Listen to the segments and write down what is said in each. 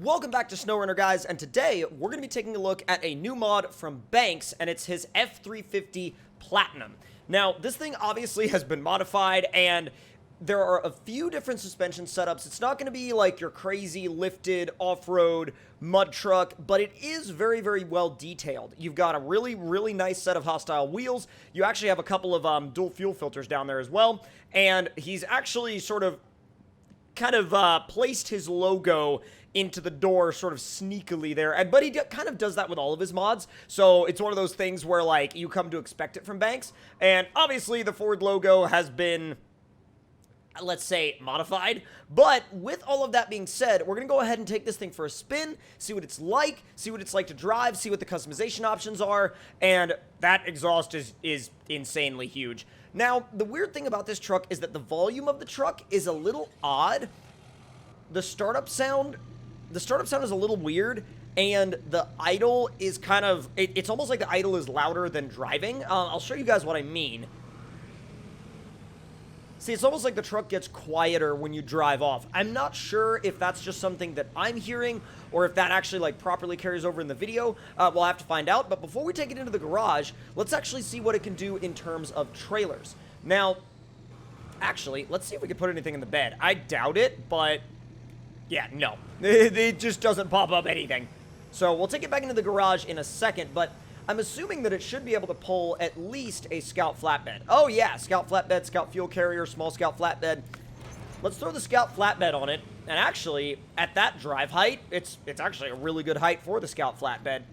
Welcome back to SnowRunner, guys, and today we're going to be taking a look at a new mod from Banks, and it's his F350 Platinum. Now, this thing obviously has been modified, and there are a few different suspension setups. It's not going to be like your crazy lifted off-road mud truck, but it is very, very well detailed. You've got a really, really nice set of hostile wheels. You actually have a couple of dual fuel filters down there as well, and he's actually kind of placed his logo into the door sort of sneakily there, but he kind of does that with all of his mods, so it's one of those things where, like, you come to expect it from Banks, and obviously the Ford logo has been, let's say, modified, but with all of that being said, we're going to go ahead and take this thing for a spin, see what it's like to drive, see what the customization options are, and that exhaust is insanely huge. Now, the weird thing about this truck is that the volume of the truck is a little odd. The startup sound is a little weird, and the idle is kind of, it's almost like the idle is louder than driving. I'll show you guys what I mean. See, it's almost like the truck gets quieter when you drive off. I'm not sure if that's just something that I'm hearing, or if that actually, like, properly carries over in the video. We'll have to find out, but before we take it into the garage, let's actually see what it can do in terms of trailers. Now, actually, let's see if we can put anything in the bed. I doubt it, but yeah, no. It just doesn't pop up anything. So we'll take it back into the garage in a second, but I'm assuming that it should be able to pull at least a Scout flatbed. Oh yeah, Scout flatbed, Scout fuel carrier, small Scout flatbed. Let's throw the Scout flatbed on it, and actually, at that drive height, it's actually a really good height for the Scout flatbed.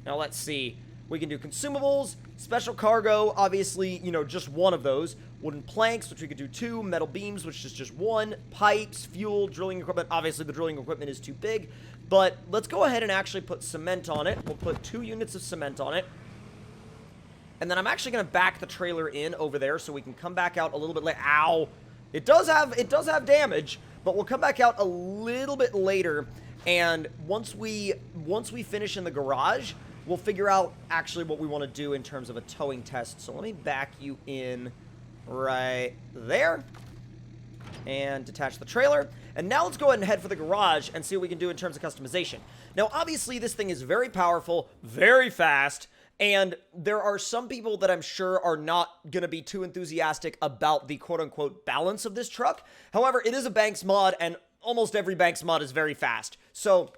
Now let's see. We can do consumables, special cargo, obviously, you know, just one of those. Wooden planks, which we could do 2. Metal beams, which is just 1. Pipes, fuel, drilling equipment. Obviously, the drilling equipment is too big. But let's go ahead and actually put cement on it. We'll put 2 units of cement on it. And then I'm actually going to back the trailer in over there so we can come back out a little bit later. Ow! It does have damage, but we'll come back out a little bit later. And once we finish in the garage, we'll figure out actually what we want to do in terms of a towing test. So let me back you in right there and detach the trailer. And now let's go ahead and head for the garage and see what we can do in terms of customization. Now, obviously, this thing is very powerful, very fast, and there are some people that I'm sure are not going to be too enthusiastic about the quote-unquote balance of this truck. However, it is a Banks mod, and almost every Banks mod is very fast. So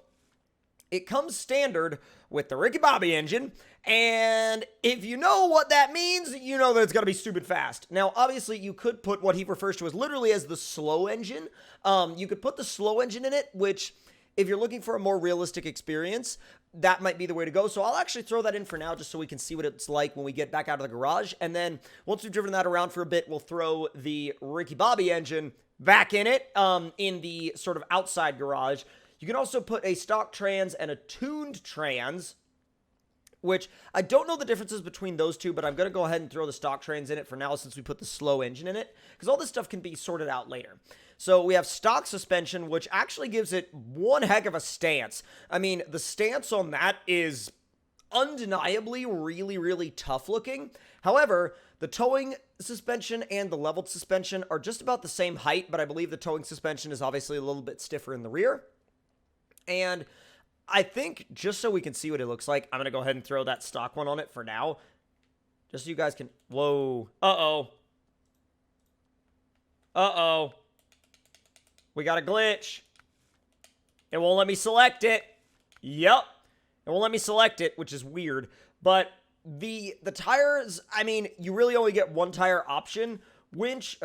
it comes standard with the Ricky Bobby engine, and if you know what that means, you know that it's going to be stupid fast. Now, obviously, you could put what he refers to as literally as the slow engine. You could put the slow engine in it, which, if you're looking for a more realistic experience, that might be the way to go. So I'll actually throw that in for now just so we can see what it's like when we get back out of the garage. And then once we've driven that around for a bit, we'll throw the Ricky Bobby engine back in it in the sort of outside garage. You can also put a stock trans and a tuned trans, which I don't know the differences between those two, but I'm going to go ahead and throw the stock trans in it for now since we put the slow engine in it, because all this stuff can be sorted out later. So we have stock suspension, which actually gives it one heck of a stance. I mean, the stance on that is undeniably really, really tough looking. However, the towing suspension and the leveled suspension are just about the same height, but I believe the towing suspension is obviously a little bit stiffer in the rear. And I think, just so we can see what it looks like, I'm going to go ahead and throw that stock one on it for now. Just so you guys can... Whoa. Uh-oh. Uh-oh. We got a glitch. It won't let me select it. Yep. It won't let me select it, which is weird. But the tires, I mean, you really only get one tire option. Winch,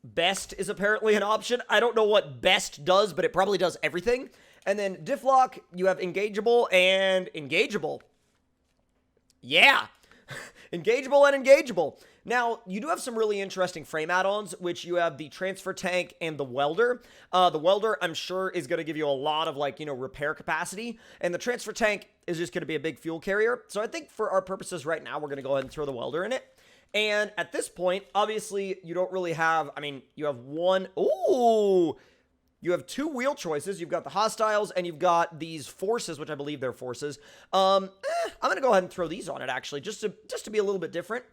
best is apparently an option. I don't know what best does, but it probably does everything. And then diff lock, you have engageable and engageable. Yeah. Engageable and engageable. Now, you do have some really interesting frame add-ons, which you have the transfer tank and the welder. The welder, I'm sure, is going to give you a lot of, like, you know, repair capacity. And the transfer tank is just going to be a big fuel carrier. So I think for our purposes right now, we're going to go ahead and throw the welder in it. And at this point, obviously, you don't really have, I mean, you have one... Ooh! You have 2 wheel choices. You've got the hostiles, and you've got these forces, which I believe they're forces. I'm going to go ahead and throw these on it, actually, just to be a little bit different.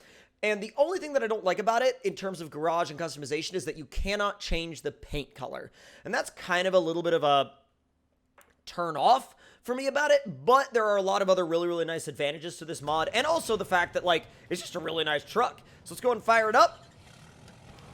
And the only thing that I don't like about it in terms of garage and customization is that you cannot change the paint color. And that's kind of a little bit of a turn off for me about it, but there are a lot of other really, really nice advantages to this mod, and also the fact that, like, it's just a really nice truck. So let's go ahead and fire it up,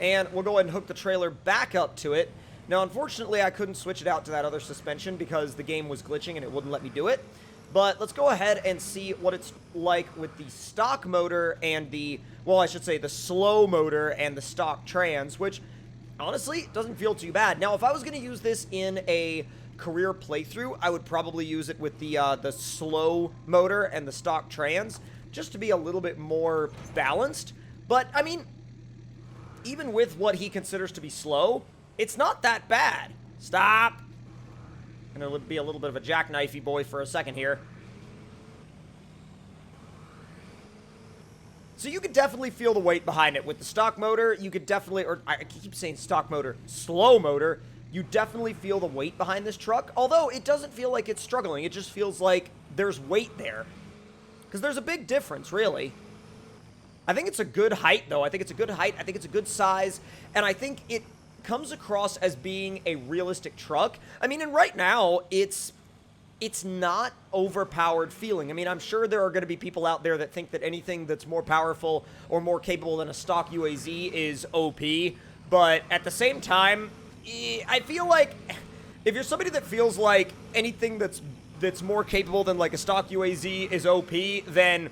and we'll go ahead and hook the trailer back up to it. Now, unfortunately, I couldn't switch it out to that other suspension because the game was glitching and it wouldn't let me do it. But let's go ahead and see what it's like with the stock motor and the, well, I should say the slow motor and the stock trans, which, honestly, doesn't feel too bad. Now, if I was going to use this in a career playthrough, I would probably use it with the slow motor and the stock trans, just to be a little bit more balanced. But, I mean, even with what he considers to be slow, it's not that bad. Stop. I'm going to be a little bit of a jackknifey boy for a second here. So you could definitely feel the weight behind it. With the stock motor, you could definitely, or I keep saying stock motor, slow motor, you definitely feel the weight behind this truck. Although it doesn't feel like it's struggling. It just feels like there's weight there. Because there's a big difference, really. I think it's a good height, though. I think it's a good height. I think it's a good size. And I think it comes across as being a realistic truck. I mean, and right now, it's not overpowered feeling. I mean, I'm sure there are going to be people out there that think that anything that's more powerful or more capable than a stock UAZ is OP, but at the same time, I feel like if you're somebody that feels like anything that's more capable than like a stock UAZ is OP, then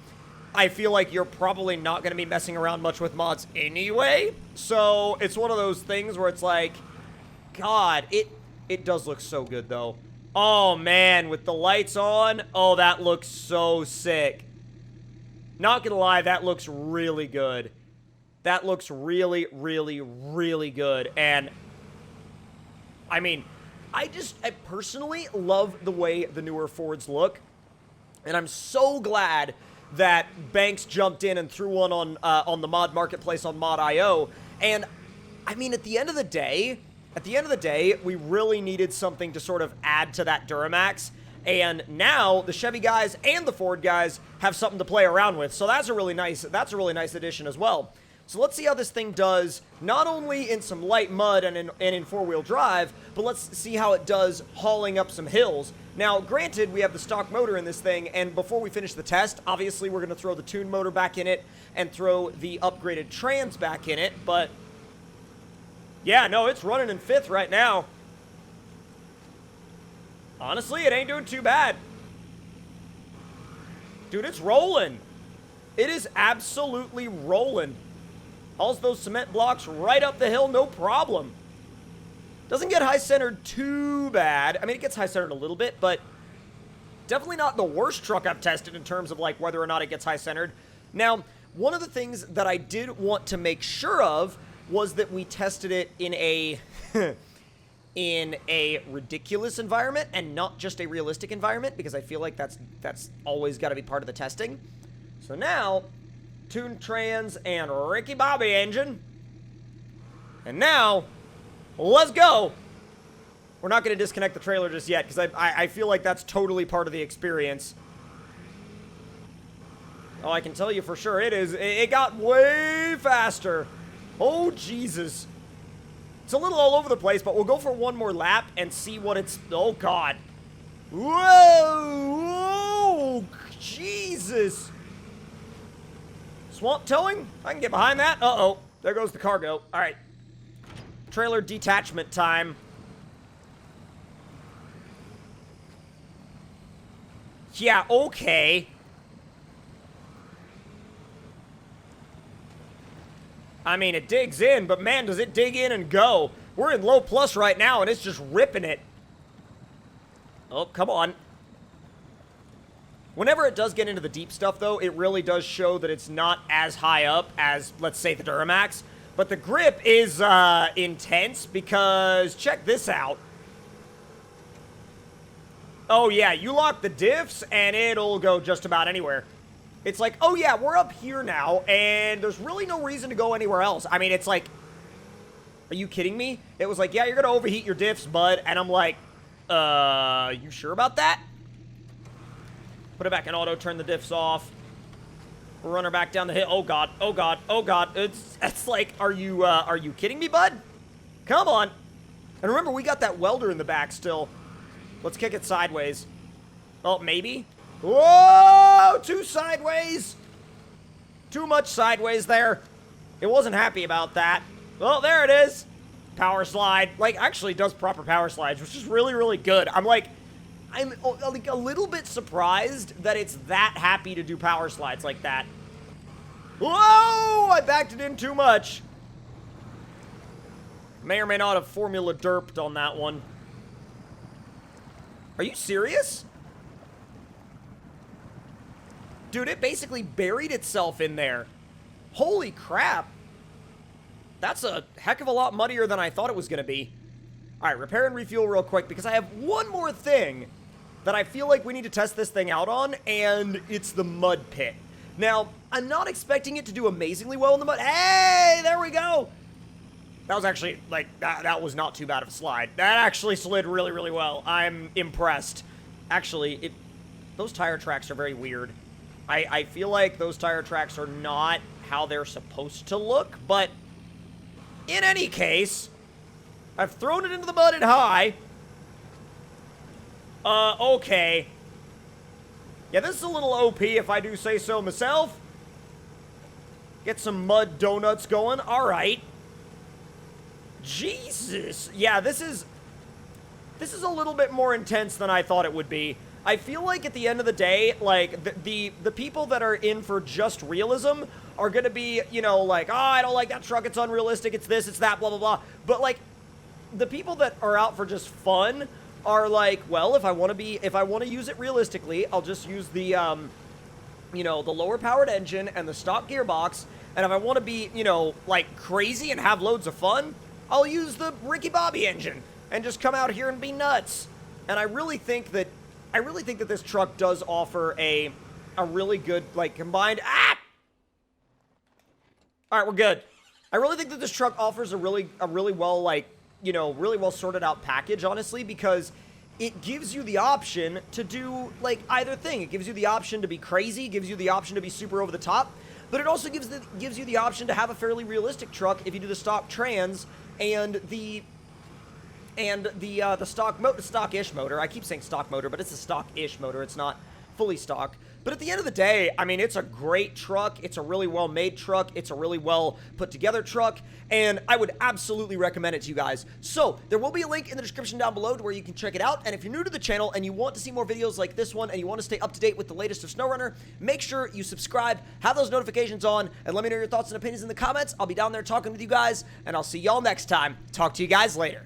I feel like you're probably not going to be messing around much with mods anyway. So it's one of those things where it's like, God, it does look so good, though. Oh, man, with the lights on, oh, that looks so sick. Not going to lie, that looks really good. That looks really, really, really good. And, I mean, I personally love the way the newer Fords look. And I'm so glad that Banks jumped in and threw one on the mod marketplace on Mod.io. And, I mean, at the end of the day, we really needed something to sort of add to that Duramax. And now the Chevy guys and the Ford guys have something to play around with. So that's a really nice addition as well. So let's see how this thing does, not only in some light mud and in four-wheel drive, but let's see how it does hauling up some hills. Now, granted, we have the stock motor in this thing, and before we finish the test, obviously we're going to throw the tuned motor back in it and throw the upgraded trans back in it, but yeah, no, it's running in fifth right now. Honestly, it ain't doing too bad. Dude, it's rolling. It is absolutely rolling. Hauls those cement blocks right up the hill, no problem. Doesn't get high-centered too bad. I mean, it gets high-centered a little bit, but definitely not the worst truck I've tested in terms of, like, whether or not it gets high-centered. Now, one of the things that I did want to make sure of was that we tested it in a in a ridiculous environment and not just a realistic environment, because I feel like that's always got to be part of the testing. So now, tuned trans and Ricky Bobby engine. And now, let's go. We're not going to disconnect the trailer just yet, because I feel like that's totally part of the experience. Oh, I can tell you for sure it is. It got way faster. Oh, Jesus. It's a little all over the place, but we'll go for one more lap and see what it's... Oh, God. Whoa! Whoa! Jesus! Swamp towing? I can get behind that. Uh-oh. There goes the cargo. All right. Trailer detachment time. Yeah, okay. I mean, it digs in, but man, does it dig in and go. We're in low plus right now, and it's just ripping it. Oh, come on. Whenever it does get into the deep stuff, though, it really does show that it's not as high up as, let's say, the Duramax. But the grip is intense, because check this out. Oh, yeah, you lock the diffs, and it'll go just about anywhere. It's like, oh, yeah, we're up here now, and there's really no reason to go anywhere else. I mean, it's like, are you kidding me? It was like, yeah, you're going to overheat your diffs, bud. And I'm like, you sure about that? Put it back in auto, turn the diffs off. Run her back down the hill. Oh, God, oh, God, oh, God. It's like, are you kidding me, bud? Come on. And remember, we got that welder in the back still. Let's kick it sideways. Oh, maybe? Whoa! Too sideways! Too much sideways there. It wasn't happy about that. Well, there it is. Power slide. Like, actually does proper power slides, which is really, really good. I'm like a little bit surprised that it's that happy to do power slides like that. Whoa! I backed it in too much. May or may not have formula derped on that one. Are you serious? Dude, it basically buried itself in there. Holy crap. That's a heck of a lot muddier than I thought it was going to be. All right, repair and refuel real quick because I have one more thing that I feel like we need to test this thing out on, and it's the mud pit. Now, I'm not expecting it to do amazingly well in the mud. Hey, there we go. That was actually, like, that was not too bad of a slide. That actually slid really, really well. I'm impressed. Actually, those tire tracks are very weird. I feel like those tire tracks are not how they're supposed to look, but in any case, I've thrown it into the mud and high. Okay. Yeah, this is a little OP if I do say so myself. Get some mud donuts going. All right. Jesus. Yeah, this is a little bit more intense than I thought it would be. I feel like at the end of the day, like, the people that are in for just realism are going to be, you know, like, oh, I don't like that truck, it's unrealistic, it's this, it's that, blah, blah, blah. But, like, the people that are out for just fun are like, well, if I want to use it realistically, I'll just use the, you know, the lower powered engine and the stock gearbox. And if I want to be, you know, like, crazy and have loads of fun, I'll use the Ricky Bobby engine and just come out here and be nuts. And I really think that this truck does offer a really good, like, combined... Ah! All right, we're good. I really think that this truck offers a really well, like, you know, really well sorted out package, honestly, because it gives you the option to do, like, either thing. It gives you the option to be crazy, gives you the option to be super over the top, but it also gives you the option to have a fairly realistic truck if you do the stock trans and the stock-ish motor. I keep saying stock motor, but it's a stock-ish motor. It's not fully stock. But at the end of the day, I mean, it's a great truck. It's a really well-made truck. It's a really well-put-together truck, and I would absolutely recommend it to you guys. So there will be a link in the description down below to where you can check it out, and if you're new to the channel and you want to see more videos like this one and you want to stay up to date with the latest of SnowRunner, make sure you subscribe, have those notifications on, and let me know your thoughts and opinions in the comments. I'll be down there talking with you guys, and I'll see y'all next time. Talk to you guys later.